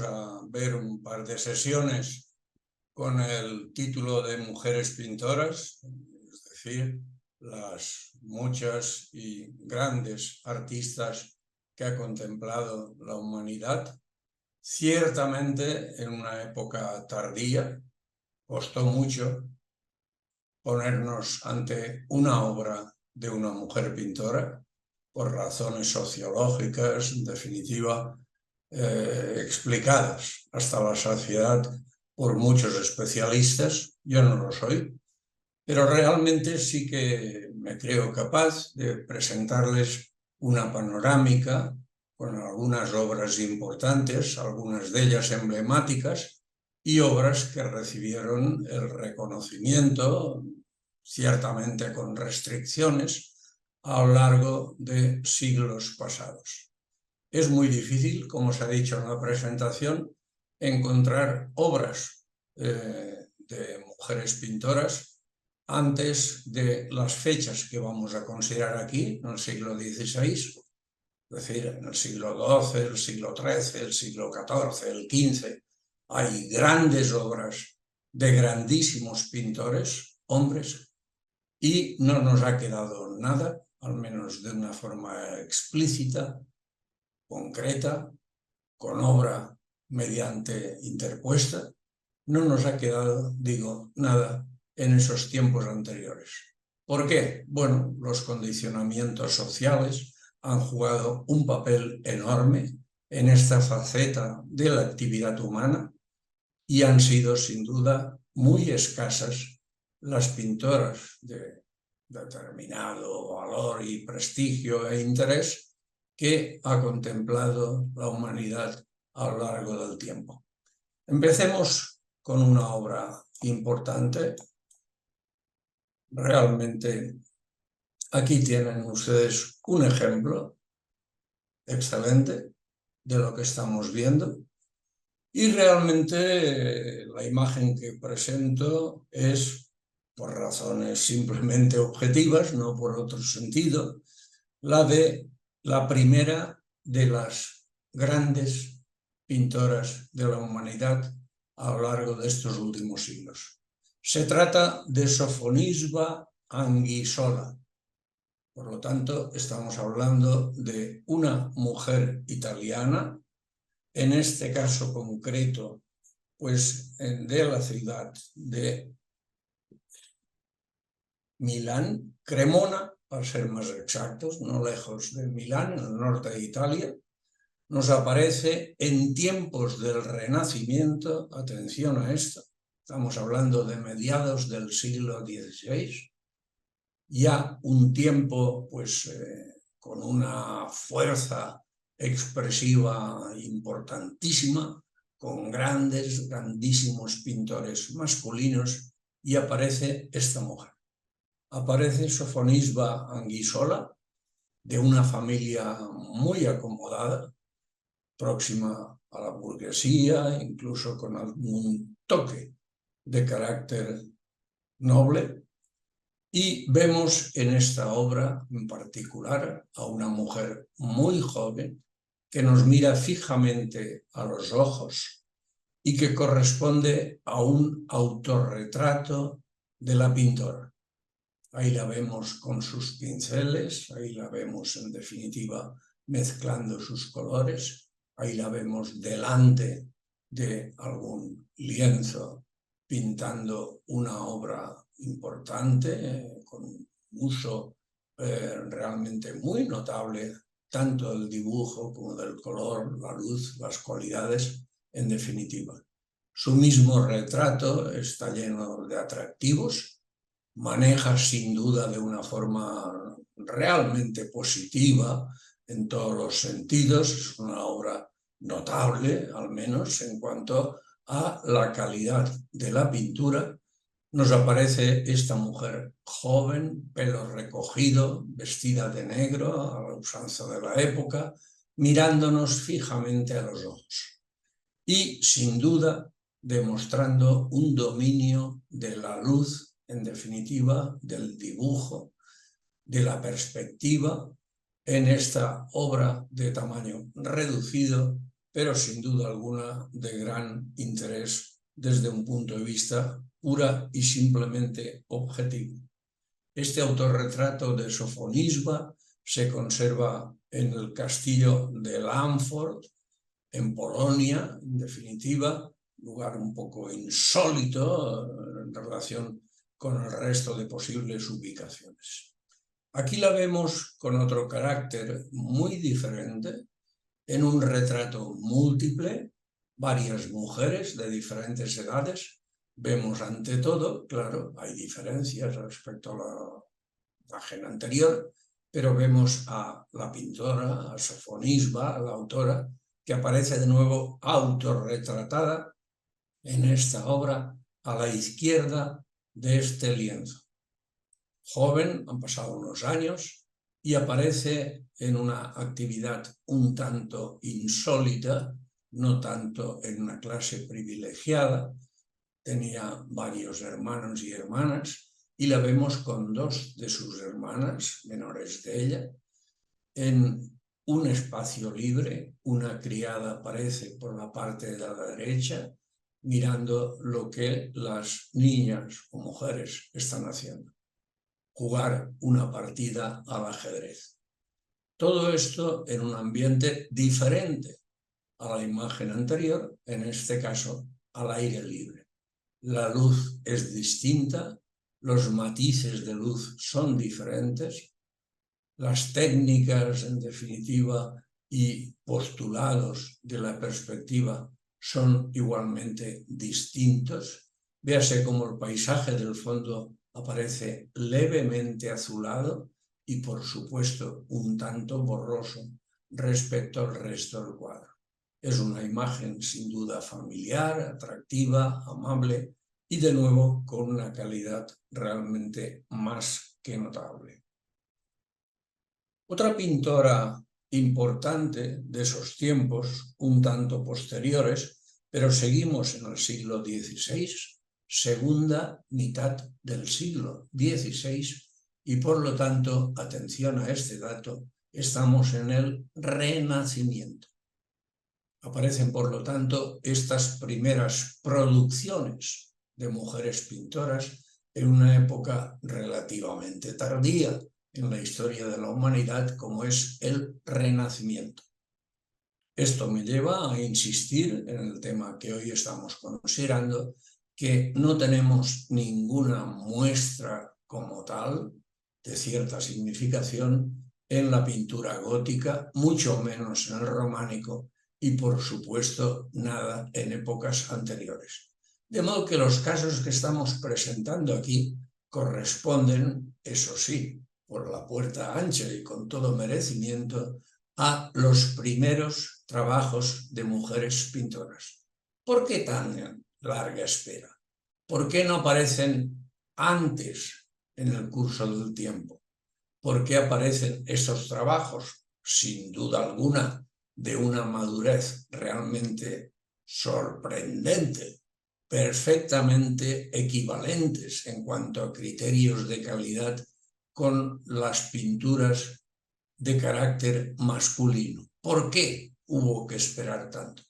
vamos a ver un par de sesiones con el título de Mujeres Pintoras, es decir, las muchas y grandes artistas que ha contemplado la humanidad. Ciertamente en una época tardía, costó mucho ponernos ante una obra de una mujer pintora, por razones sociológicas, en definitiva, explicadas hasta la saciedad por muchos especialistas. Yo no lo soy, pero realmente sí que me creo capaz de presentarles una panorámica con algunas obras importantes, algunas de ellas emblemáticas, y obras que recibieron el reconocimiento, ciertamente con restricciones, a lo largo de siglos pasados. Es muy difícil, como se ha dicho en la presentación, encontrar obras de mujeres pintoras antes de las fechas que vamos a considerar aquí, en el siglo XVI, es decir, en el siglo XII, el siglo XIII, el siglo XIV, el XV. Hay grandes obras de grandísimos pintores, hombres, y no nos ha quedado nada, al menos de una forma explícita, concreta, con obra mediante interpuesta, no nos ha quedado, digo, nada en esos tiempos anteriores. ¿Por qué? Bueno, los condicionamientos sociales han jugado un papel enorme en esta faceta de la actividad humana y han sido, sin duda, muy escasas las pintoras de determinado valor y prestigio e interés que ha contemplado la humanidad a lo largo del tiempo. Empecemos con una obra importante. Realmente aquí tienen ustedes un ejemplo excelente de lo que estamos viendo, y realmente la imagen que presento es, por razones simplemente objetivas, no por otro sentido, la de la primera de las grandes pintoras de la humanidad a lo largo de estos últimos siglos. Se trata de Sofonisba Anguissola. Por lo tanto, estamos hablando de una mujer italiana, en este caso concreto, pues de la ciudad de Milán, Cremona, para ser más exactos, no lejos de Milán, en el norte de Italia. Nos aparece en tiempos del Renacimiento, atención a esto, estamos hablando de mediados del siglo XVI, ya un tiempo pues con una fuerza expresiva importantísima, con grandísimos pintores masculinos, y aparece esta mujer. Aparece Sofonisba Anguissola, de una familia muy acomodada, próxima a la burguesía, incluso con algún toque de carácter noble. Y vemos en esta obra en particular a una mujer muy joven que nos mira fijamente a los ojos y que corresponde a un autorretrato de la pintora. Ahí la vemos con sus pinceles, ahí la vemos en definitiva mezclando sus colores, ahí la vemos delante de algún lienzo pintando una obra importante, con un uso realmente muy notable, tanto del dibujo como del color, la luz, las cualidades, en definitiva. Su mismo retrato está lleno de atractivos, maneja sin duda de una forma realmente positiva en todos los sentidos. Es una obra notable, al menos en cuanto a la calidad de la pintura. Nos aparece esta mujer joven, pelo recogido, vestida de negro, a la usanza de la época, mirándonos fijamente a los ojos. Y, sin duda, demostrando un dominio de la luz, en definitiva, del dibujo, de la perspectiva, en esta obra de tamaño reducido pero sin duda alguna de gran interés desde un punto de vista pura y simplemente objetivo. Este autorretrato de Sofonisba se conserva en el castillo de Lamford, en Polonia, en definitiva, lugar un poco insólito en relación con el resto de posibles ubicaciones. Aquí la vemos con otro carácter muy diferente, en un retrato múltiple, varias mujeres de diferentes edades. Vemos ante todo, claro, hay diferencias respecto a la imagen anterior, pero vemos a la pintora, a Sofonisba, a la autora, que aparece de nuevo autorretratada en esta obra a la izquierda de este lienzo. Joven, han pasado unos años, y aparece en una actividad un tanto insólita, no tanto en una clase privilegiada. Tenía varios hermanos y hermanas, y la vemos con dos de sus hermanas, menores de ella, en un espacio libre. Una criada aparece por la parte de la derecha, mirando lo que las niñas o mujeres están haciendo: jugar una partida al ajedrez. Todo esto en un ambiente diferente a la imagen anterior, en este caso al aire libre. La luz es distinta, los matices de luz son diferentes, las técnicas, en definitiva, y postulados de la perspectiva son igualmente distintos. Véase cómo el paisaje del fondo aparece levemente azulado y, por supuesto, un tanto borroso respecto al resto del cuadro. Es una imagen sin duda familiar, atractiva, amable y, de nuevo, con una calidad realmente más que notable. Otra pintora importante de esos tiempos, un tanto posteriores, pero seguimos en el siglo XVI, segunda mitad del siglo XVI, y por lo tanto, atención a este dato, estamos en el Renacimiento. Aparecen, por lo tanto, estas primeras producciones de mujeres pintoras en una época relativamente tardía en la historia de la humanidad, como es el Renacimiento. Esto me lleva a insistir en el tema que hoy estamos considerando, que no tenemos ninguna muestra como tal de cierta significación en la pintura gótica, mucho menos en el románico, y por supuesto nada en épocas anteriores. De modo que los casos que estamos presentando aquí corresponden, eso sí, por la puerta ancha y con todo merecimiento, a los primeros trabajos de mujeres pintoras. ¿Por qué tan larga espera? ¿Por qué no aparecen antes en el curso del tiempo? ¿Por qué aparecen estos trabajos, sin duda alguna, de una madurez realmente sorprendente, perfectamente equivalentes en cuanto a criterios de calidad con las pinturas de carácter masculino? ¿Por qué hubo que esperar tanto?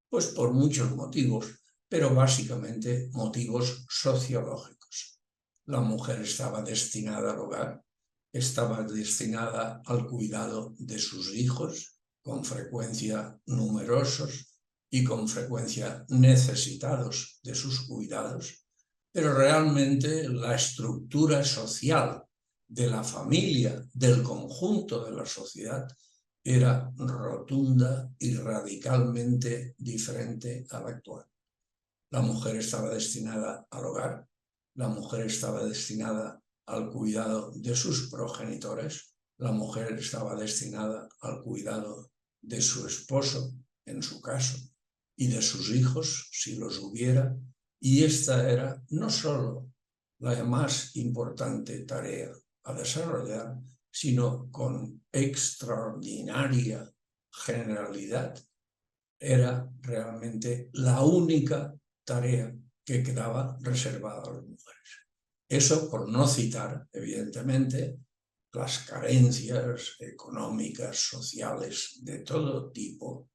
Pues por muchos motivos, pero básicamente motivos sociológicos. La mujer estaba destinada al hogar, estaba destinada al cuidado de sus hijos, con frecuencia numerosos y con frecuencia necesitados de sus cuidados, pero realmente la estructura social de la familia, del conjunto de la sociedad, era rotunda y radicalmente diferente a la actual. La mujer estaba destinada al hogar, la mujer estaba destinada al cuidado de sus progenitores, la mujer estaba destinada al cuidado de su esposo, en su caso, y de sus hijos, si los hubiera, y esta era no solo la más importante tarea a desarrollar, sino con extraordinaria generalidad, era realmente la única tarea que quedaba reservada a las mujeres. Eso por no citar, evidentemente, las carencias económicas, sociales, de todo tipo,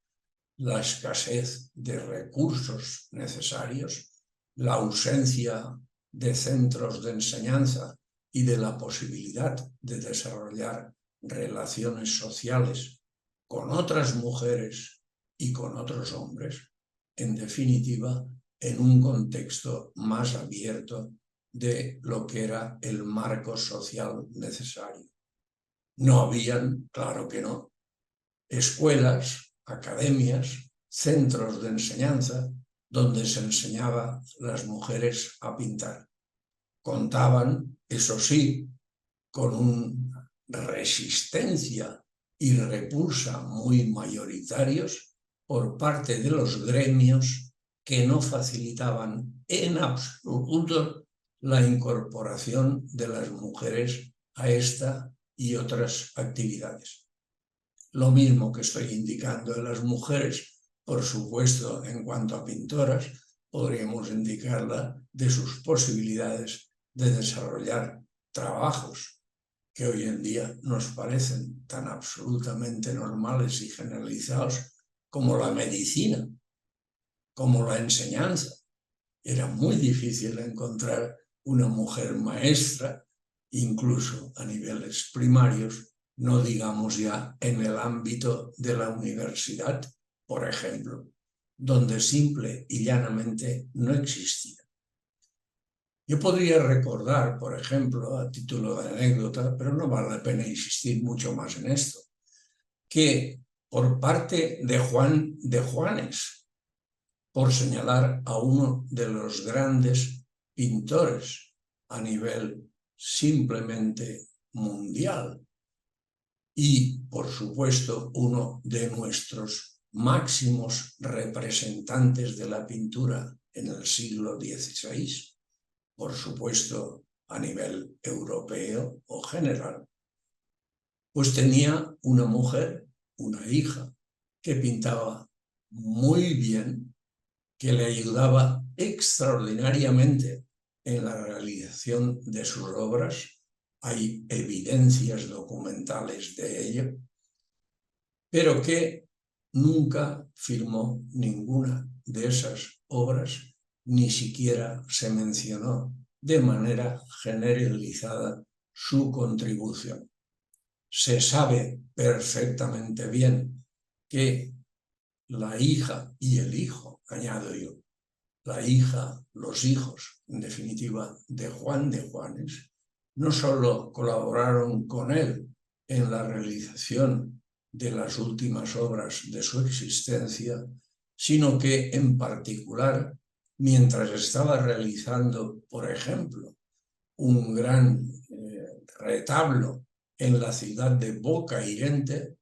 la escasez de recursos necesarios, la ausencia de centros de enseñanza y de la posibilidad de desarrollar relaciones sociales con otras mujeres y con otros hombres, en definitiva, en un contexto más abierto de lo que era el marco social necesario. No habían, claro que no, escuelas, academias, centros de enseñanza donde se enseñaba a las mujeres a pintar. Contaban, eso sí, con una resistencia y repulsa muy mayoritarios por parte de los gremios que no facilitaban en absoluto la incorporación de las mujeres a esta y otras actividades. Lo mismo que estoy indicando de las mujeres, por supuesto, en cuanto a pintoras, podríamos indicarla de sus posibilidades de desarrollar trabajos que hoy en día nos parecen tan absolutamente normales y generalizados como la medicina, como la enseñanza. Era muy difícil encontrar una mujer maestra, incluso a niveles primarios, no digamos ya en el ámbito de la universidad, por ejemplo, donde simple y llanamente no existía. Yo podría recordar, por ejemplo, a título de anécdota, pero no vale la pena insistir mucho más en esto, que por parte de Juan de Juanes, por señalar a uno de los grandes pintores a nivel simplemente mundial y, por supuesto, uno de nuestros máximos representantes de la pintura en el siglo XVI, por supuesto, a nivel europeo o general, pues tenía una mujer, una hija, que pintaba muy bien, que le ayudaba extraordinariamente en la realización de sus obras. Hay evidencias documentales de ello, pero que nunca firmó ninguna de esas obras, ni siquiera se mencionó de manera generalizada su contribución. Se sabe perfectamente bien que la hija y el hijo, añado yo, la hija, los hijos, en definitiva, de Juan de Juanes, no solo colaboraron con él en la realización de las últimas obras de su existencia, sino que, en particular, mientras estaba realizando, por ejemplo, un gran retablo en la ciudad de Bocairente,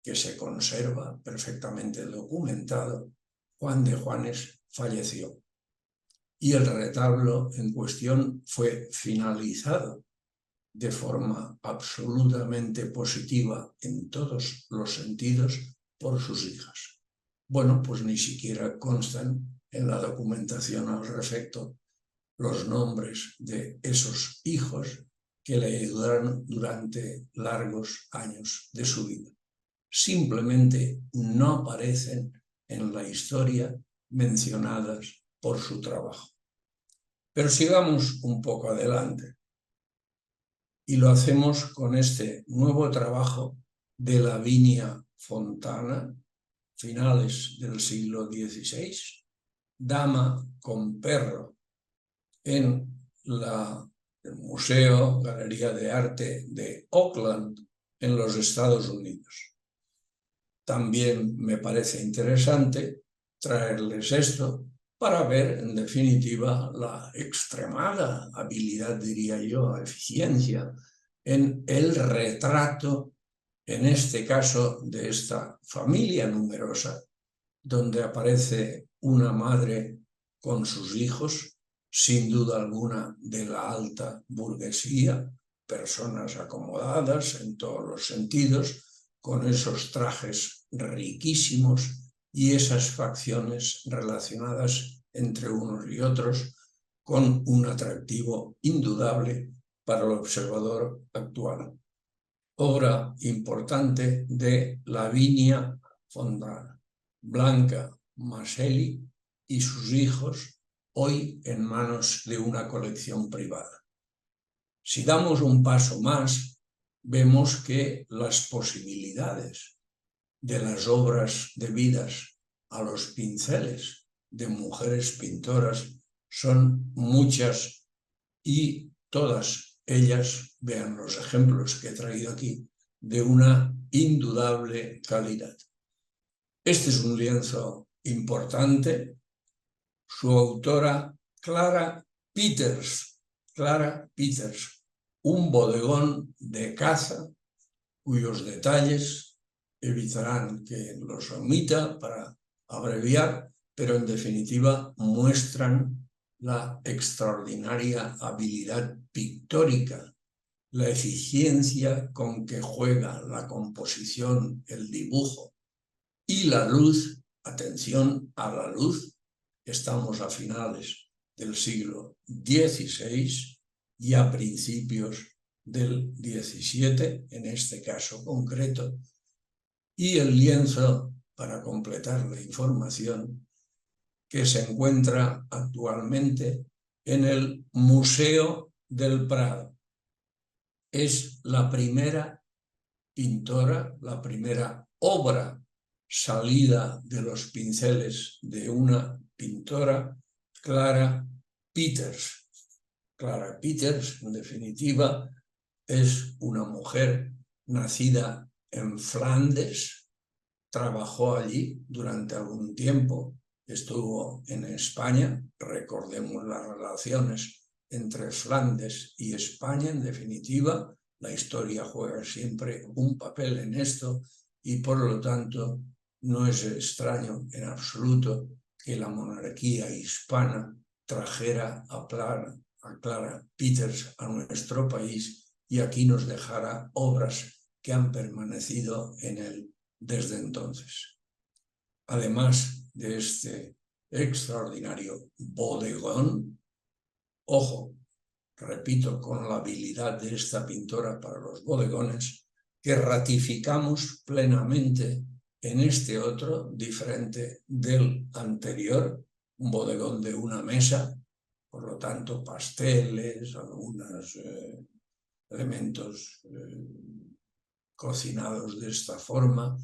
que se conserva perfectamente documentado, Juan de Juanes falleció. Y el retablo en cuestión fue finalizado de forma absolutamente positiva en todos los sentidos por sus hijas. Bueno, pues ni siquiera constan en la documentación al respecto los nombres de esos hijos que le ayudaron durante largos años de su vida. Simplemente no aparecen en la historia mencionadas por su trabajo. Pero sigamos un poco adelante y lo hacemos con este nuevo trabajo de Lavinia Fontana, finales del siglo XVI, Dama con perro, en el Museo Galería de Arte de Oakland, en los Estados Unidos. También me parece interesante traerles esto para ver, en definitiva, la extremada habilidad, diría yo, eficiencia en el retrato, en este caso, de esta familia numerosa, donde aparece una madre con sus hijos, sin duda alguna de la alta burguesía, personas acomodadas en todos los sentidos, con esos trajes riquísimos y esas facciones relacionadas entre unos y otros, con un atractivo indudable para el observador actual. Obra importante de Lavinia Fontana. Blanca Maselli y sus hijos, hoy en manos de una colección privada. Si damos un paso más, vemos que las posibilidades de las obras debidas a los pinceles de mujeres pintoras son muchas y todas ellas, vean los ejemplos que he traído aquí, de una indudable calidad. Este es un lienzo importante. Su autora, Clara Peters, un bodegón de caza cuyos detalles evitarán que los omita para abreviar, pero en definitiva muestran la extraordinaria habilidad pictórica, la eficiencia con que juega la composición, el dibujo y la luz. Atención a la luz. Estamos a finales del siglo XVI y a principios del XVII, en este caso concreto, y el lienzo, para completar la información, que se encuentra actualmente en el Museo del Prado. Es la primera pintora, la primera obra salida de los pinceles de una pintora, Clara Peters. Clara Peters, en definitiva, es una mujer nacida en Flandes, trabajó allí durante algún tiempo, estuvo en España, recordemos las relaciones entre Flandes y España, en definitiva, la historia juega siempre un papel en esto y por lo tanto no es extraño en absoluto que la monarquía hispana trajera a Clara Peters a nuestro país y aquí nos dejara obras que han permanecido en él desde entonces. Además de este extraordinario bodegón, ojo, repito, con la habilidad de esta pintora para los bodegones, que ratificamos plenamente en este otro, diferente del anterior, un bodegón de una mesa, por lo tanto pasteles, algunos elementos cocinados de esta forma,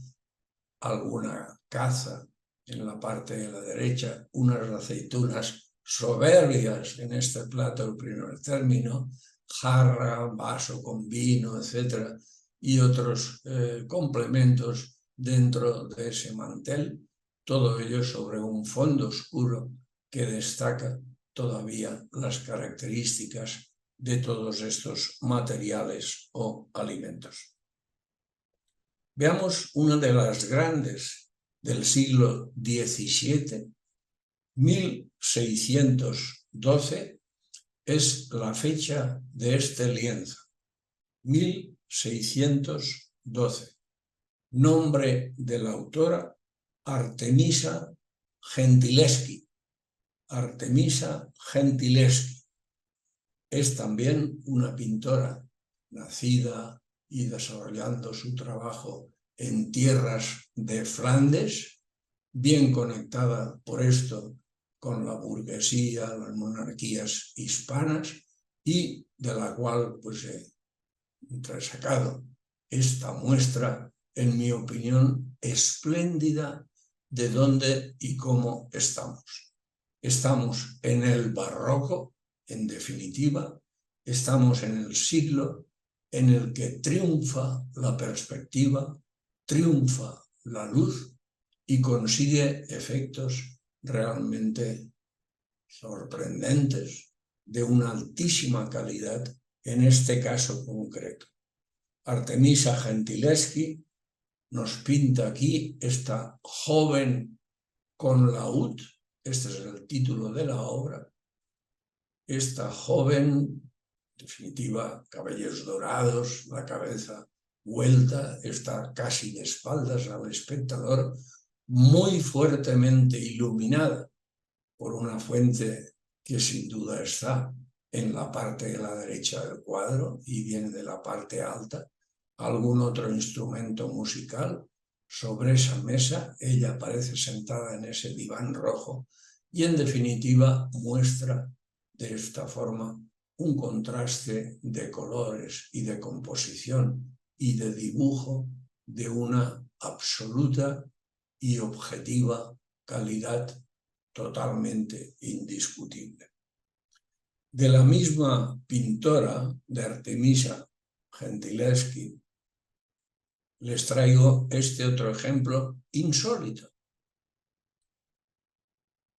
alguna caza en la parte de la derecha, unas aceitunas soberbias en este plato, el primer término, jarra, vaso con vino, etc. Y otros complementos dentro de ese mantel, todo ello sobre un fondo oscuro que destaca todavía las características de todos estos materiales o alimentos. Veamos una de las grandes del siglo XVII, 1612, es la fecha de este lienzo, 1612. Nombre de la autora, Artemisa Gentileschi. Artemisa Gentileschi. Es también una pintora nacida y desarrollando su trabajo en tierras de Flandes, bien conectada por esto con la burguesía, las monarquías hispanas, y de la cual pues he entresacado esta muestra, en mi opinión, espléndida de dónde y cómo estamos. Estamos en el barroco, en definitiva, estamos en el siglo en el que triunfa la perspectiva, triunfa la luz y consigue efectos realmente sorprendentes de una altísima calidad en este caso concreto. Artemisa Gentileschi nos pinta aquí esta joven con laúd, este es el título de la obra, esta joven, en definitiva, cabellos dorados, la cabeza vuelta, está casi de espaldas al espectador, muy fuertemente iluminada por una fuente que sin duda está en la parte de la derecha del cuadro y viene de la parte alta, algún otro instrumento musical, sobre esa mesa, ella aparece sentada en ese diván rojo y en definitiva muestra de esta forma un contraste de colores y de composición y de dibujo de una absoluta y objetiva calidad totalmente indiscutible. De la misma pintora, de Artemisia Gentileschi, les traigo este otro ejemplo insólito.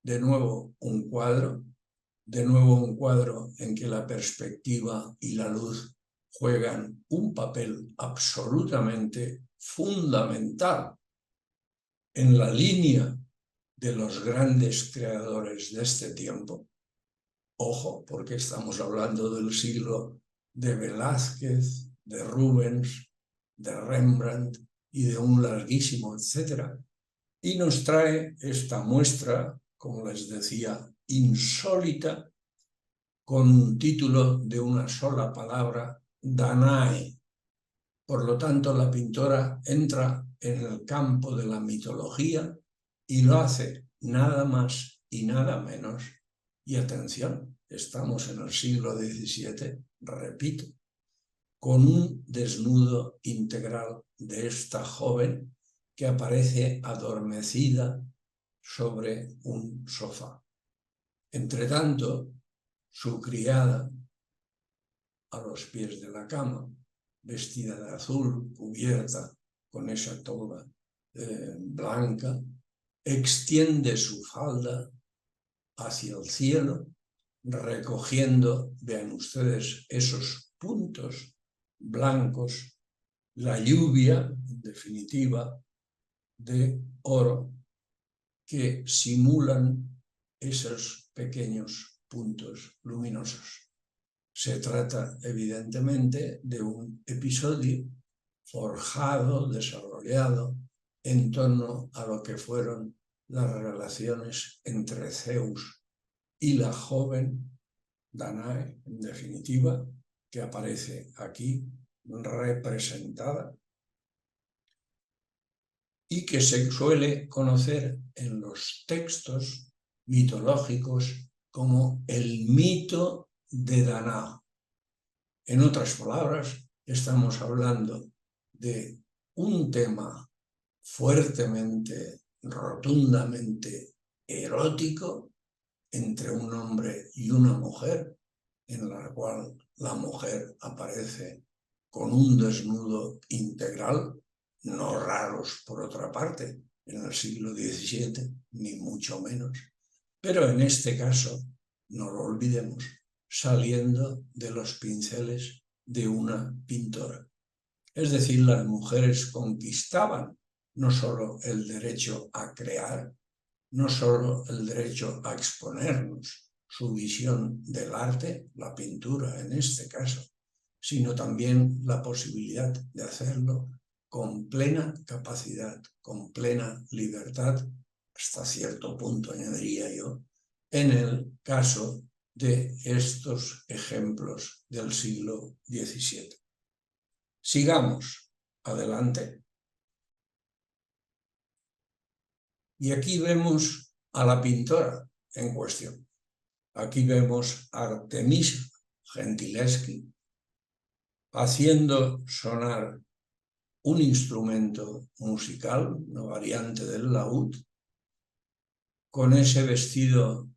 De nuevo un cuadro en que la perspectiva y la luz juegan un papel absolutamente fundamental en la línea de los grandes creadores de este tiempo. Ojo, porque estamos hablando del siglo de Velázquez, de Rubens, de Rembrandt y de un larguísimo etcétera. Y nos trae esta muestra, como les decía, insólita, con un título de una sola palabra, Danae. Por lo tanto, la pintora entra en el campo de la mitología y lo hace nada más y nada menos. Y atención, estamos en el siglo XVII, repito, con un desnudo integral de esta joven que aparece adormecida sobre un sofá. Entretanto, su criada, a los pies de la cama, vestida de azul, cubierta con esa toga blanca, extiende su falda hacia el cielo, recogiendo, vean ustedes, esos puntos blancos, la lluvia, en definitiva, de oro que simulan esos pequeños puntos luminosos. Se trata, evidentemente, de un episodio forjado, desarrollado, en torno a lo que fueron las relaciones entre Zeus y la joven Danae, en definitiva, que aparece aquí representada y que se suele conocer en los textos mitológicos como el mito de Danao. En otras palabras, estamos hablando de un tema fuertemente, rotundamente erótico entre un hombre y una mujer, en la cual la mujer aparece con un desnudo integral, no raros por otra parte, en el siglo XVII, ni mucho menos. Pero en este caso, no lo olvidemos, saliendo de los pinceles de una pintora. Es decir, las mujeres conquistaban no solo el derecho a crear, no solo el derecho a exponernos su visión del arte, la pintura en este caso, sino también la posibilidad de hacerlo con plena capacidad, con plena libertad, hasta cierto punto añadiría yo, en el caso de estos ejemplos del siglo XVII. Sigamos adelante. Y aquí vemos a la pintora en cuestión. Aquí vemos a Artemisia Gentileschi haciendo sonar un instrumento musical, una variante del laúd, con ese vestido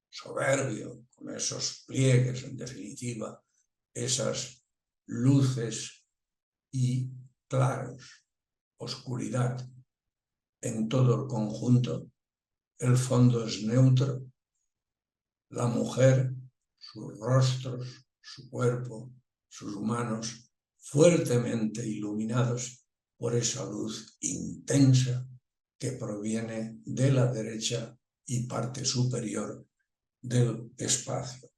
soberbio, con esos pliegues, en definitiva, esas luces y claros, oscuridad en todo el conjunto. El fondo es neutro, la mujer, sus rostros, su cuerpo, sus manos, fuertemente iluminados por esa luz intensa que proviene de la derecha y parte superior del espacio.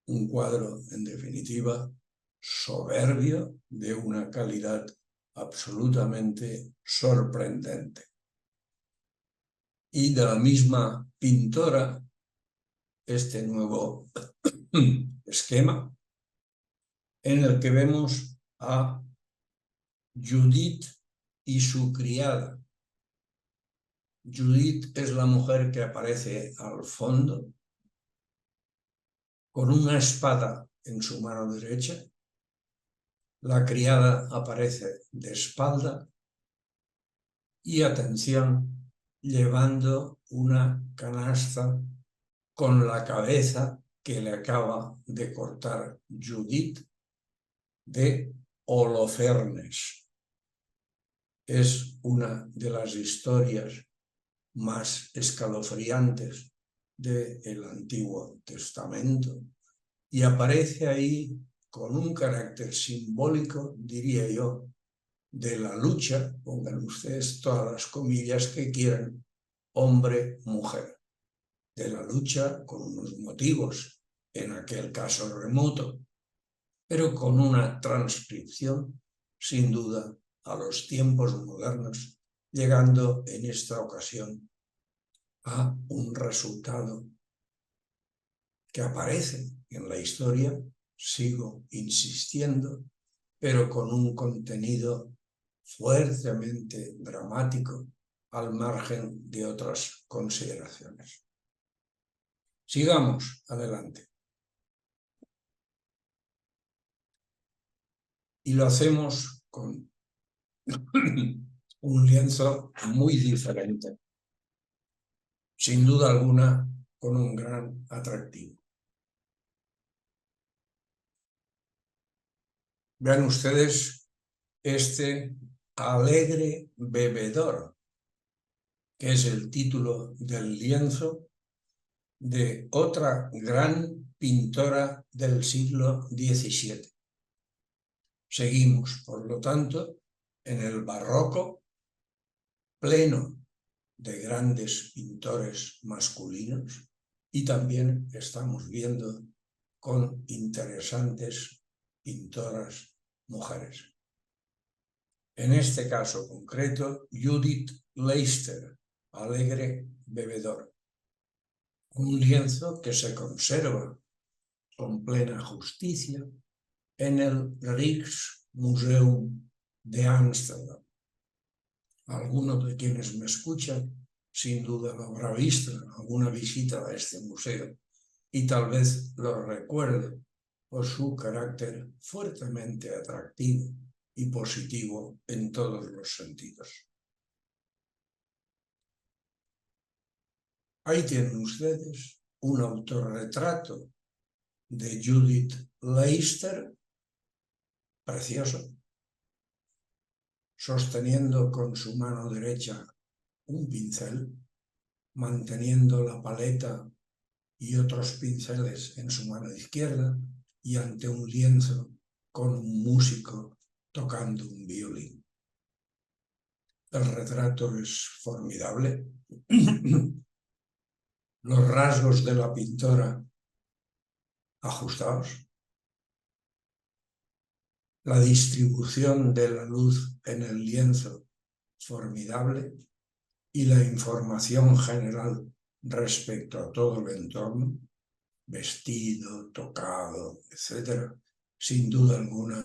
Un cuadro, en definitiva, soberbio, de una calidad absolutamente sorprendente. Y de la misma pintora, este nuevo esquema, en el que vemos a Judith y su criada. Judith es la mujer que aparece al fondo, con una espada en su mano derecha. La criada aparece de espalda y, atención, llevando una canasta con la cabeza que le acaba de cortar Judith de Holofernes. Es una de las historias más escalofriantes del Antiguo Testamento y aparece ahí con un carácter simbólico, diría yo, de la lucha, pongan ustedes todas las comillas que quieran, hombre-mujer, de la lucha con unos motivos, en aquel caso remoto, pero con una transcripción, sin duda, a los tiempos modernos, llegando en esta ocasión a un resultado que aparece en la historia, sigo insistiendo, pero con un contenido fuertemente dramático al margen de otras consideraciones. Sigamos adelante. Y lo hacemos con un lienzo muy diferente, sin duda alguna con un gran atractivo. Vean ustedes este alegre bebedor, que es el título del lienzo de otra gran pintora del siglo XVII. Seguimos, por lo tanto, en el barroco, pleno de grandes pintores masculinos, y también estamos viendo con interesantes pintoras mujeres. En este caso concreto, Judith Leister, alegre bebedor. Un lienzo que se conserva con plena justicia en el Rijksmuseum de Ámsterdam. Alguno de quienes me escuchan sin duda lo habrá visto en alguna visita a este museo y tal vez lo recuerde por su carácter fuertemente atractivo y positivo en todos los sentidos. Ahí tienen ustedes un autorretrato de Judith Leister, precioso, sosteniendo con su mano derecha un pincel, manteniendo la paleta y otros pinceles en su mano izquierda y ante un lienzo con un músico tocando un violín. El retrato es formidable. Los rasgos de la pintora ajustados. La distribución de la luz en el lienzo formidable y la información general respecto a todo el entorno, vestido, tocado, etc., sin duda alguna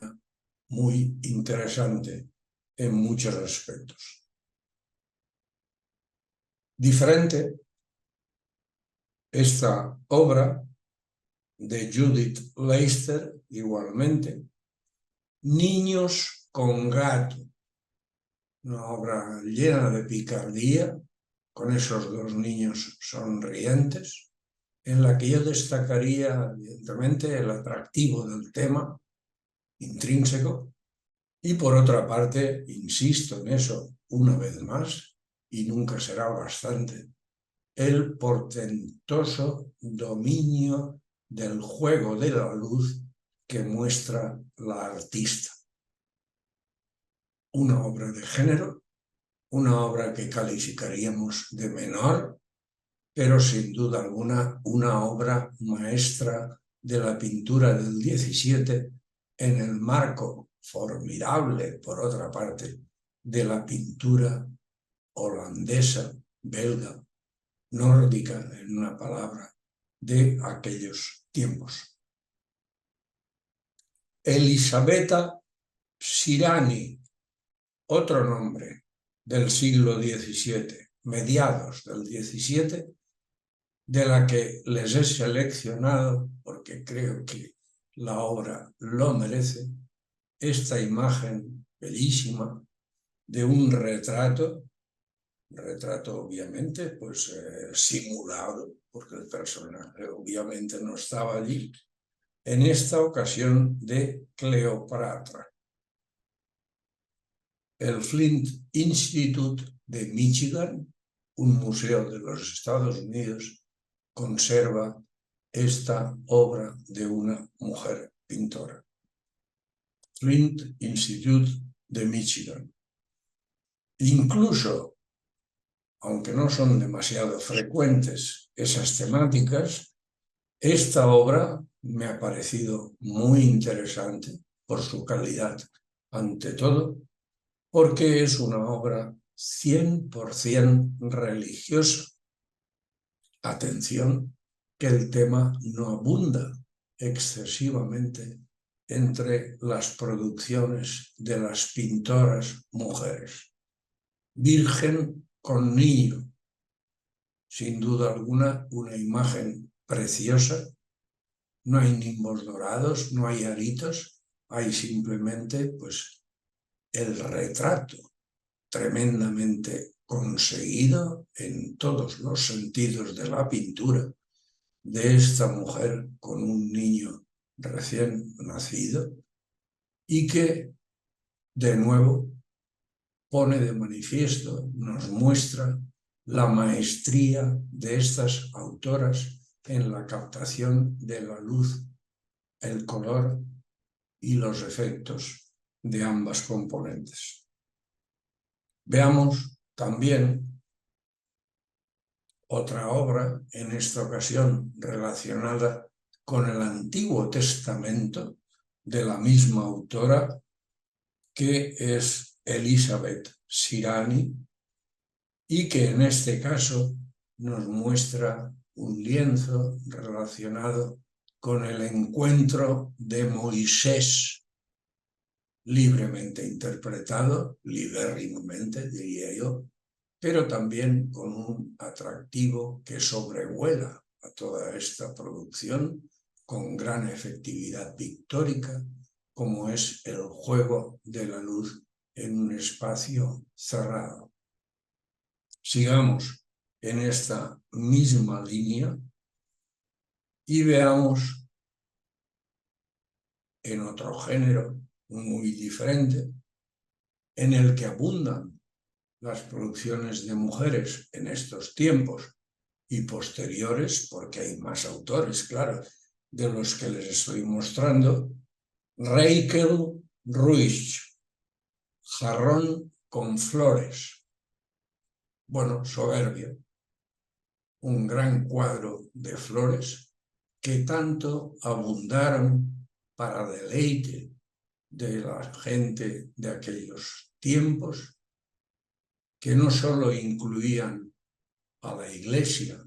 muy interesante en muchos aspectos. Diferente esta obra de Judith Leister, igualmente, Niños con gato, una obra llena de picardía, con esos dos niños sonrientes, en la que yo destacaría, evidentemente, el atractivo del tema intrínseco y, por otra parte, insisto en eso una vez más, y nunca será bastante, el portentoso dominio del juego de la luz que muestra la artista. Una obra de género, una obra que calificaríamos de menor, pero sin duda alguna una obra maestra de la pintura del XVII en el marco formidable, por otra parte, de la pintura holandesa, belga, nórdica, en una palabra, de aquellos tiempos. Elisabetta Sirani, otro nombre del siglo XVII, mediados del XVII, de la que les he seleccionado, porque creo que la obra lo merece, esta imagen bellísima de un retrato obviamente pues simulado, porque el personaje obviamente no estaba allí, en esta ocasión de Cleopatra. El Flint Institute de Michigan, un museo de los Estados Unidos, conserva esta obra de una mujer pintora. Flint Institute de Michigan. Incluso, aunque no son demasiado frecuentes esas temáticas, esta obra me ha parecido muy interesante por su calidad, ante todo, porque es una obra 100% religiosa. Atención, que el tema no abunda excesivamente entre las producciones de las pintoras mujeres. Virgen con niño, sin duda alguna una imagen preciosa. No hay nimbos dorados, no hay aritos, hay simplemente pues el retrato tremendamente conseguido en todos los sentidos de la pintura de esta mujer con un niño recién nacido y que de nuevo pone de manifiesto, nos muestra la maestría de estas autoras en la captación de la luz, el color y los efectos de ambas componentes. Veamos también otra obra, en esta ocasión relacionada con el Antiguo Testamento, de la misma autora, que es Elizabeth Sirani, y que en este caso nos muestra un lienzo relacionado con el encuentro de Moisés, libremente interpretado, libérrimamente diría yo, pero también con un atractivo que sobrevuela a toda esta producción con gran efectividad pictórica, como es el juego de la luz en un espacio cerrado. Sigamos en esta misma línea y veamos en otro género muy diferente, en el que abundan las producciones de mujeres en estos tiempos y posteriores, porque hay más autores, claro, de los que les estoy mostrando. Raquel Ruiz, Jarrón con flores. Bueno, soberbio. Un gran cuadro de flores que tanto abundaron para deleite de la gente de aquellos tiempos, que no solo incluían a la Iglesia,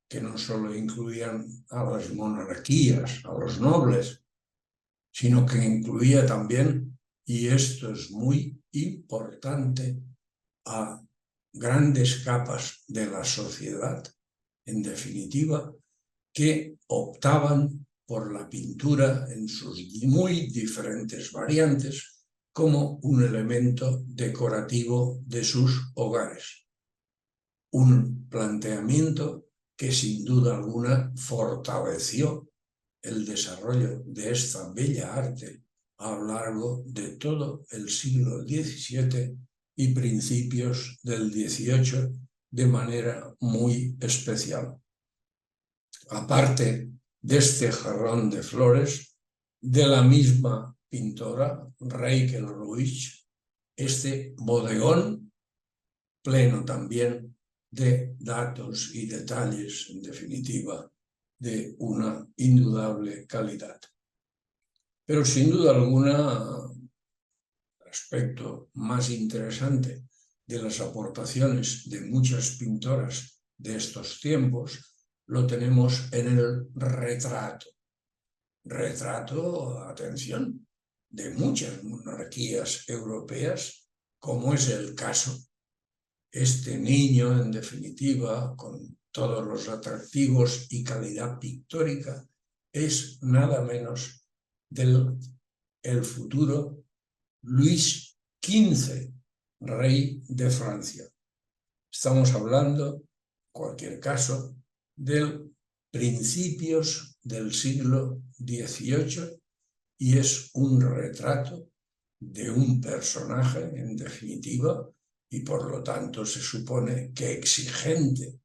que no solo incluían a las monarquías, a los nobles, sino que incluía también, y esto es muy importante, a grandes capas de la sociedad, en definitiva, que optaban por la pintura en sus muy diferentes variantes como un elemento decorativo de sus hogares. Un planteamiento que sin duda alguna fortaleció el desarrollo de esta bella arte a lo largo de todo el siglo XVII y principios del XVIII de manera muy especial. Aparte de este jarrón de flores, de la misma pintora, Raquel Ruiz, este bodegón pleno también de datos y detalles, en definitiva, de una indudable calidad. Pero sin duda alguna, el aspecto más interesante de las aportaciones de muchas pintoras de estos tiempos lo tenemos en el retrato. Retrato, atención, de muchas monarquías europeas como es el caso, este niño, en definitiva, con todos los atractivos y calidad pictórica, es nada menos del el futuro Luis XV, rey de Francia. Estamos hablando, en cualquier caso, de principios del siglo XVIII y es un retrato de un personaje, en definitiva, y por lo tanto se supone que exigente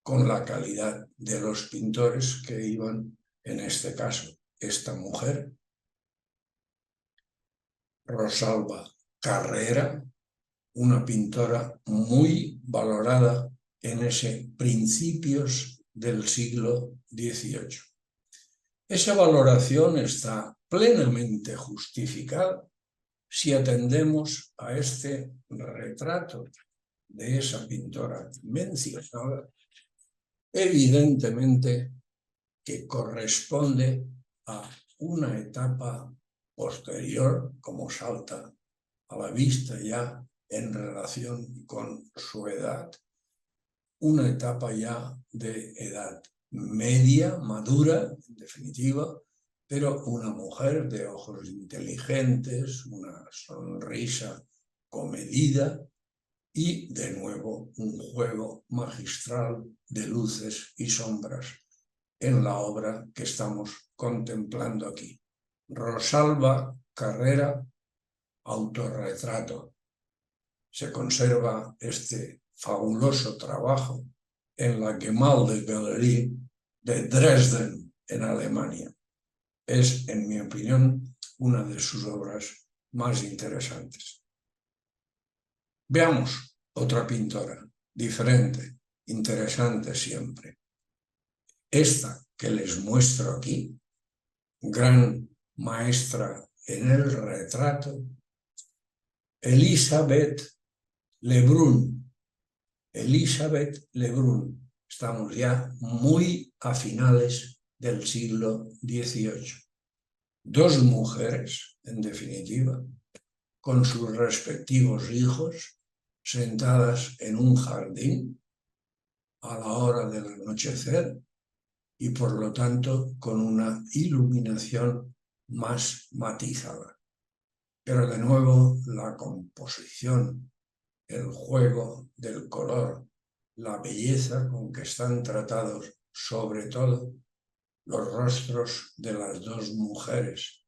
con la calidad de los pintores que iban, en este caso, esta mujer, Rosalba Carrera, una pintora muy valorada en ese principios del siglo XVIII. Esa valoración está plenamente justificada si atendemos a este retrato de esa pintora mencionada, evidentemente que corresponde a una etapa posterior, como salta a la vista ya en relación con su edad, una etapa ya de edad media, madura, en definitiva, pero una mujer de ojos inteligentes, una sonrisa comedida y, de nuevo, un juego magistral de luces y sombras en la obra que estamos contemplando aquí. Rosalba Carrera, autorretrato. Se conserva este fabuloso trabajo en la Gemäldegalerie de Dresden, en Alemania. Es, en mi opinión, una de sus obras más interesantes. Veamos otra pintora, diferente, interesante siempre. Esta que les muestro aquí, gran maestra en el retrato, Elisabeth Lebrun. Elisabeth Lebrun. Estamos ya muy a finales del siglo XVIII. Dos mujeres, en definitiva, con sus respectivos hijos, sentadas en un jardín a la hora del anochecer y, por lo tanto, con una iluminación más matizada. Pero, de nuevo, la composición, el juego del color, la belleza con que están tratados, sobre todo, los rostros de las dos mujeres,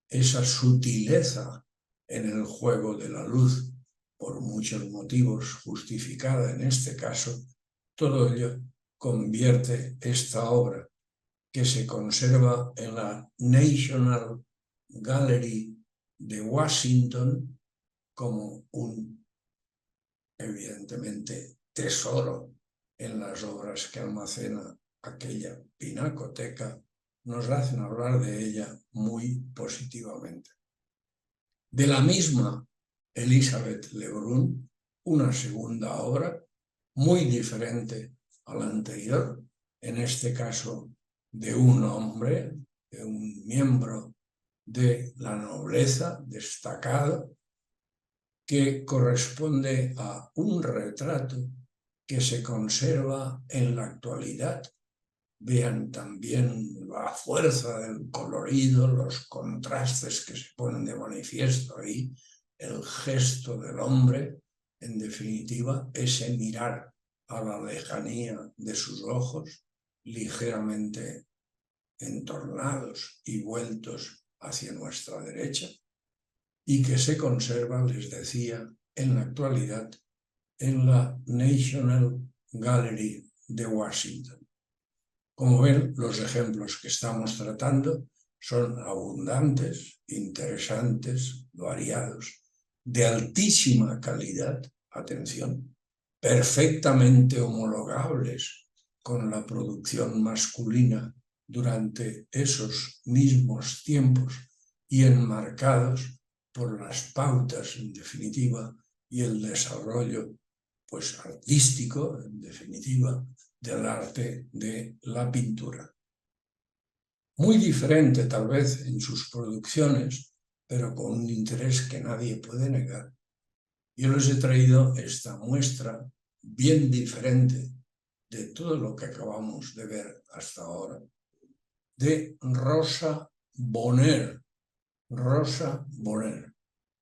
esa sutileza en el juego de la luz, por muchos motivos justificada en este caso, todo ello convierte esta obra, que se conserva en la National Gallery de Washington, como un, evidentemente, tesoro en las obras que almacena aquella pinacoteca, nos hacen hablar de ella muy positivamente. De la misma Elisabeth Lebrun, una segunda obra muy diferente a la anterior, en este caso de un hombre, de un miembro de la nobleza destacado, que corresponde a un retrato que se conserva en la actualidad. Vean también la fuerza del colorido, los contrastes que se ponen de manifiesto ahí, el gesto del hombre, en definitiva, ese mirar a la lejanía de sus ojos, ligeramente entornados y vueltos hacia nuestra derecha, y que se conserva, les decía, en la actualidad en la National Gallery de Washington. Como ven, los ejemplos que estamos tratando son abundantes, interesantes, variados, de altísima calidad, atención, perfectamente homologables con la producción masculina durante esos mismos tiempos y enmarcados por las pautas, en definitiva, y el desarrollo, pues, artístico, en definitiva, del arte de la pintura. Muy diferente, tal vez, en sus producciones, pero con un interés que nadie puede negar, Yo les he traído esta muestra bien diferente de todo lo que acabamos de ver hasta ahora, de Rosa Bonheur. Rosa Bonheur.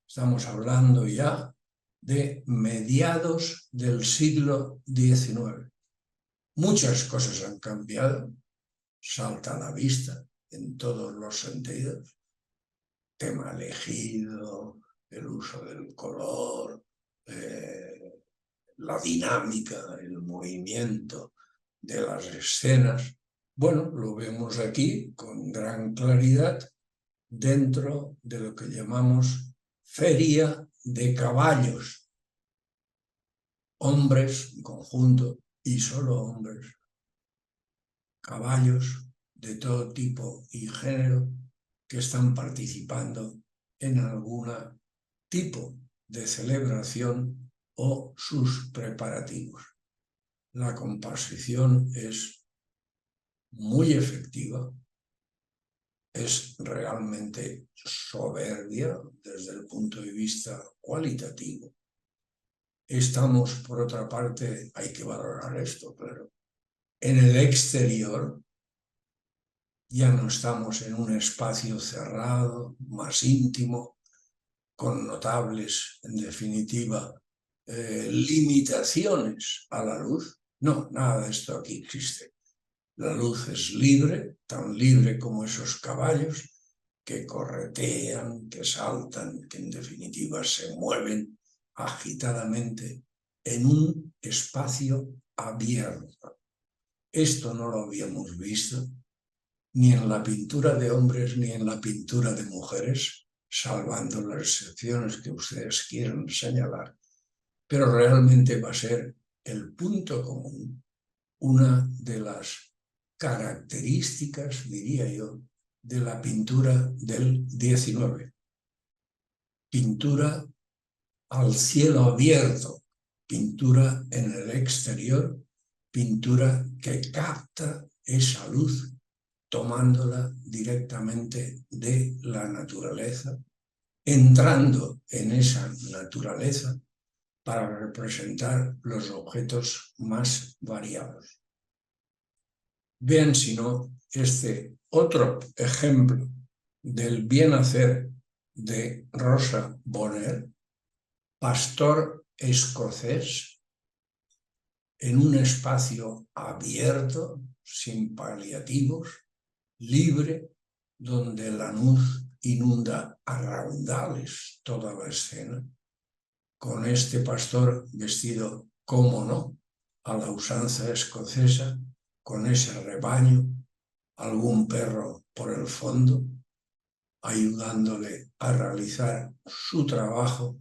Estamos hablando ya de mediados del siglo XIX. Muchas cosas han cambiado, salta a la vista en todos los sentidos. Tema elegido, el uso del color, la dinámica, el movimiento de las escenas. Bueno, lo vemos aquí con gran claridad dentro de lo que llamamos feria de caballos. Hombres en conjunto y solo hombres. Caballos de todo tipo y género que están participando en algún tipo de celebración o sus preparativos. La composición es muy efectiva, es realmente soberbia desde el punto de vista cualitativo. Estamos, por otra parte, hay que valorar esto, claro, en el exterior. Ya no estamos en un espacio cerrado, más íntimo, con notables, en definitiva, limitaciones a la luz. No, nada de esto aquí existe. La luz es libre, tan libre como esos caballos que corretean, que saltan, que en definitiva se mueven agitadamente en un espacio abierto. Esto no lo habíamos visto ni en la pintura de hombres ni en la pintura de mujeres, salvando las excepciones que ustedes quieran señalar, pero realmente va a ser el punto común, una de las características, diría yo, de la pintura del XIX. Pintura al cielo abierto, pintura en el exterior, pintura que capta esa luz tomándola directamente de la naturaleza, entrando en esa naturaleza para representar los objetos más variados. Vean, si no, este otro ejemplo del bien hacer de Rosa Bonheur, pastor escocés, en un espacio abierto, sin paliativos, libre, donde la luz inunda a raudales toda la escena, con este pastor vestido, cómo no, a la usanza escocesa, con ese rebaño, algún perro por el fondo, ayudándole a realizar su trabajo,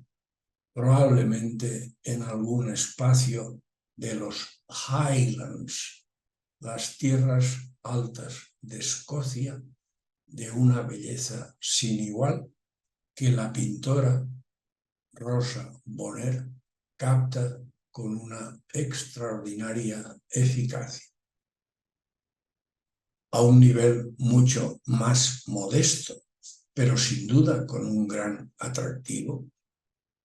probablemente en algún espacio de los Highlands, las tierras altas de Escocia, de una belleza sin igual que la pintora Rosa Bonheur capta con una extraordinaria eficacia. A un nivel mucho más modesto, pero sin duda con un gran atractivo,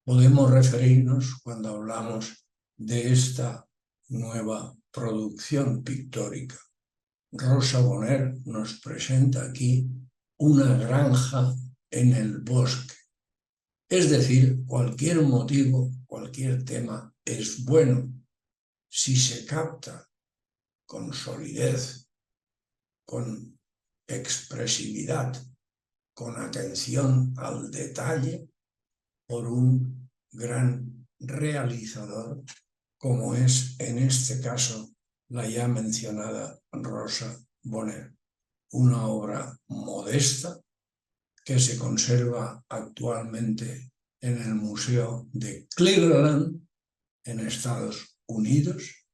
podemos referirnos, cuando hablamos de esta nueva producción pictórica, Rosa Bonheur nos presenta aquí una granja en el bosque. Es decir, cualquier motivo, cualquier tema es bueno si se capta con solidez, con expresividad, con atención al detalle por un gran realizador, como es en este caso la ya mencionada Rosa Bonheur. Una obra modesta que se conserva actualmente en el Museo de Cleveland, en Estados Unidos,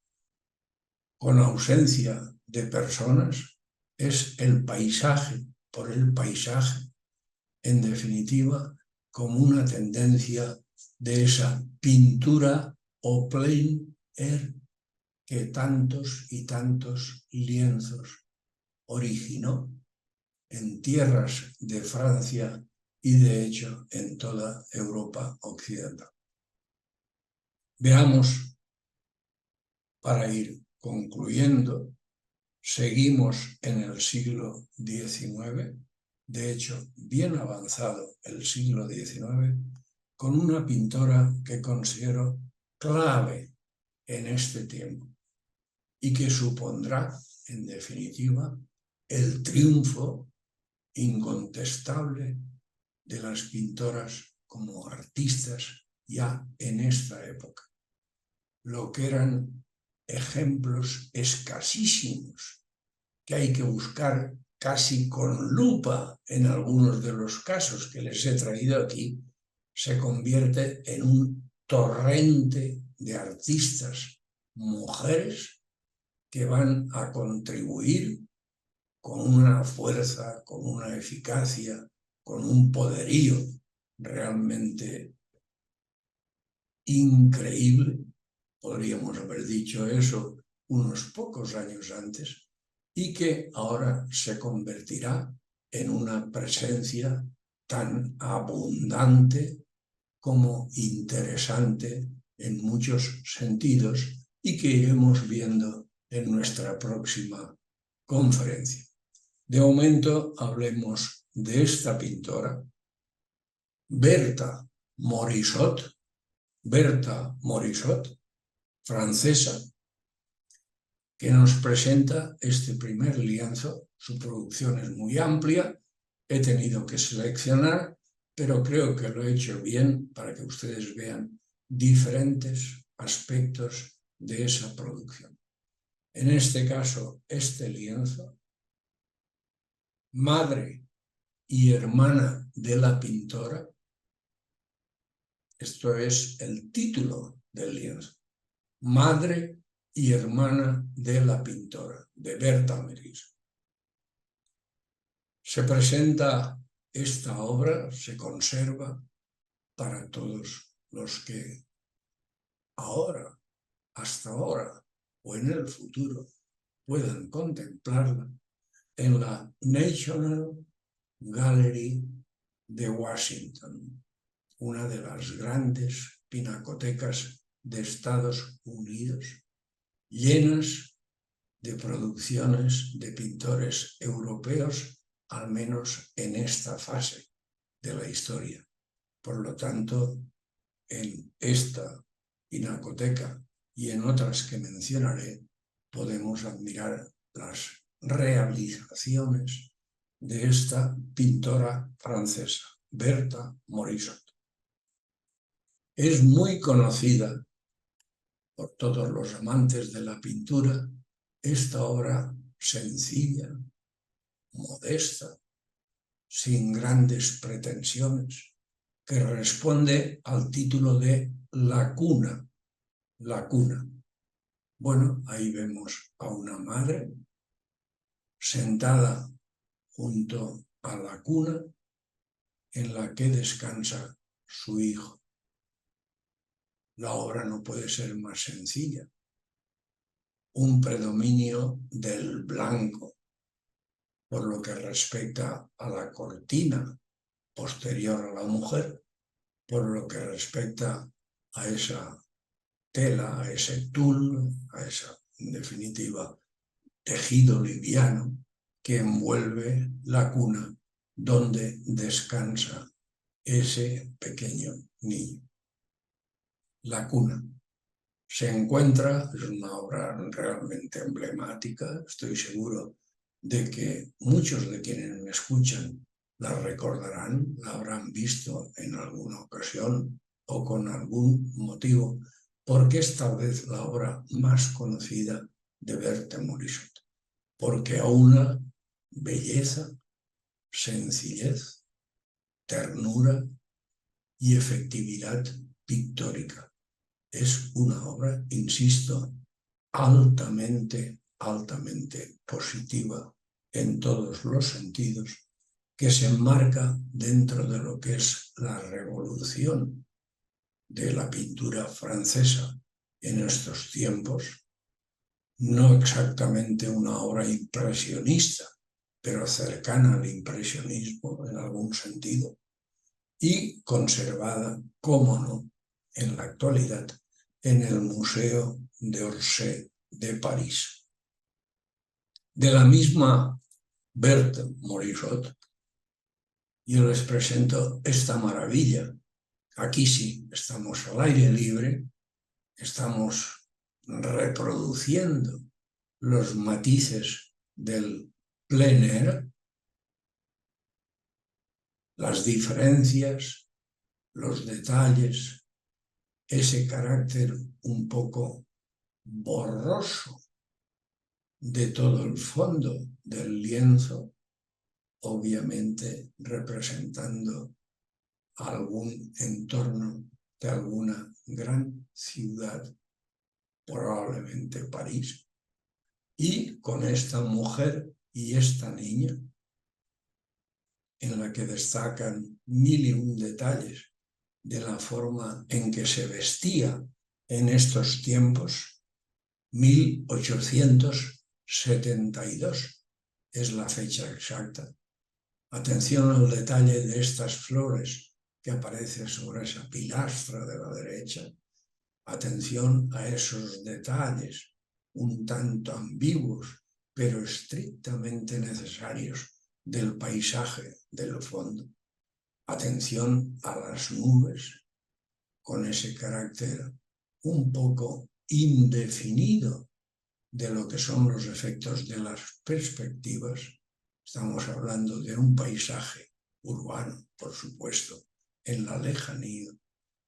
con ausencia de personas. Es el paisaje por el paisaje, en definitiva, como una tendencia de esa pintura o plein air que tantos y tantos lienzos originó en tierras de Francia y de hecho en toda Europa occidental. Veamos, para ir concluyendo, seguimos en el siglo XIX, de hecho, bien avanzado el siglo XIX, con una pintora que considero clave en este tiempo y que supondrá, en definitiva, el triunfo incontestable de las pintoras como artistas ya en esta época. Lo que eran ejemplos escasísimos, que hay que buscar casi con lupa en algunos de los casos que les he traído aquí, se convierte en un torrente de artistas, mujeres, que van a contribuir con una fuerza, con una eficacia, con un poderío realmente increíble. Podríamos haber dicho eso unos pocos años antes, y que ahora se convertirá en una presencia tan abundante como interesante en muchos sentidos y que iremos viendo en nuestra próxima conferencia. De momento hablemos de esta pintora, Bertha Morisot, francesa, que nos presenta este primer lienzo. Su producción es muy amplia, he tenido que seleccionar, pero creo que lo he hecho bien para que ustedes vean diferentes aspectos de esa producción. En este caso, este lienzo, madre y hermana de la pintora, esto es el título del lienzo, madre y hermana de la pintora, de Bertha Morisot. Se presenta esta obra, se conserva para todos los que ahora, hasta ahora o en el futuro puedan contemplarla en la National Gallery de Washington, una de las grandes pinacotecas de Estados Unidos, llenas de producciones de pintores europeos, al menos en esta fase de la historia. Por lo tanto, en esta pinacoteca y en otras que mencionaré, podemos admirar las realizaciones de esta pintora francesa, Bertha Morisot. Es muy conocida por todos los amantes de la pintura esta obra sencilla, modesta, sin grandes pretensiones, que responde al título de La cuna. La cuna. Bueno, ahí vemos a una madre sentada junto a la cuna en la que descansa su hijo. La obra no puede ser más sencilla. Un predominio del blanco, por lo que respecta a la cortina posterior a la mujer, por lo que respecta a esa tela, a ese tul, a esa, en definitiva, tejido liviano que envuelve la cuna donde descansa ese pequeño niño. La cuna se encuentra, es una obra realmente emblemática, estoy seguro de que muchos de quienes me escuchan la recordarán, la habrán visto en alguna ocasión o con algún motivo, porque es tal vez la obra más conocida de Bertha Morisot, porque aúna belleza, sencillez, ternura y efectividad pictórica. Es una obra, insisto, altamente positiva en todos los sentidos, que se enmarca dentro de lo que es la revolución de la pintura francesa en estos tiempos, no exactamente una obra impresionista, pero cercana al impresionismo en algún sentido, y conservada, cómo no, en la actualidad, en el Museo d'Orsay de París. De la misma Berthe Morisot, yo les presento esta maravilla. Aquí sí, estamos al aire libre, estamos reproduciendo los matices del plein air, las diferencias, los detalles, ese carácter un poco borroso de todo el fondo del lienzo, obviamente representando algún entorno de alguna gran ciudad, probablemente París, y con esta mujer y esta niña, en la que destacan mil y un detalles de la forma en que se vestía en estos tiempos. 1872 es la fecha exacta. Atención al detalle de estas flores que aparece sobre esa pilastra de la derecha. Atención a esos detalles un tanto ambiguos, pero estrictamente necesarios del paisaje del fondo. Atención a las nubes, con ese carácter un poco indefinido de lo que son los efectos de las perspectivas. Estamos hablando de un paisaje urbano, por supuesto, en la lejanía.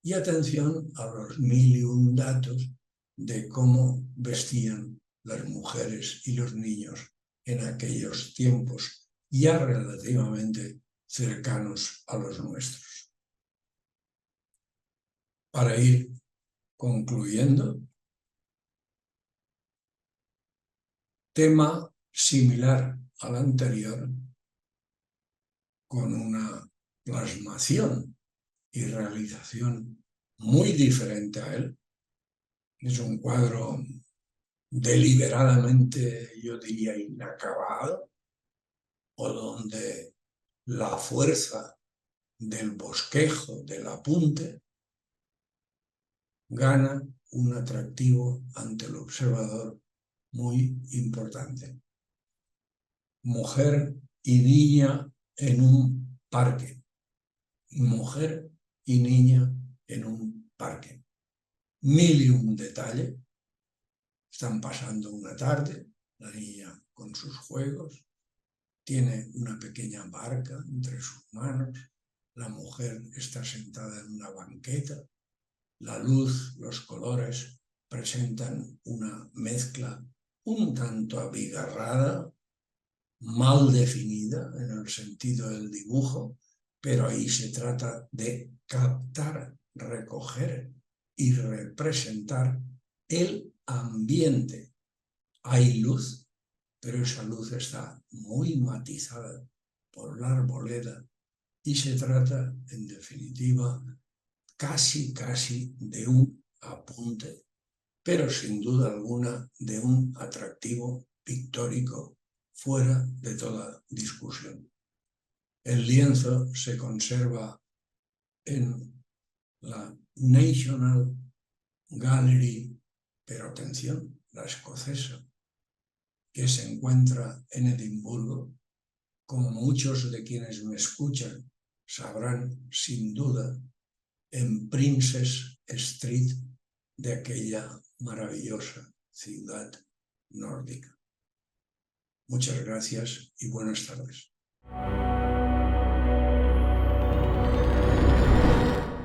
Y atención a los mil y un datos de cómo vestían las mujeres y los niños en aquellos tiempos ya relativamente cercanos a los nuestros. Para ir concluyendo, tema similar al anterior, con una plasmación y realización muy diferente a él. Es un cuadro deliberadamente, yo diría, inacabado, o donde la fuerza del bosquejo, del apunte, gana un atractivo ante el observador muy importante. Mujer y niña en un parque. Mujer y niña en un parque. Mil y un detalle. Están pasando una tarde, la niña con sus juegos, tiene una pequeña barca entre sus manos, la mujer está sentada en una banqueta, la luz, los colores presentan una mezcla un tanto abigarrada, mal definida en el sentido del dibujo, pero ahí se trata de captar, recoger y representar el ambiente. Hay luz, pero esa luz está muy matizada por la arboleda y se trata, en definitiva, casi de un apunte, pero sin duda alguna de un atractivo pictórico fuera de toda discusión. El lienzo se conserva en la National Gallery, pero atención, la escocesa, que se encuentra en Edimburgo. Como muchos de quienes me escuchan sabrán sin duda, en Princes Street de aquella maravillosa ciudad nórdica. Muchas gracias y buenas tardes.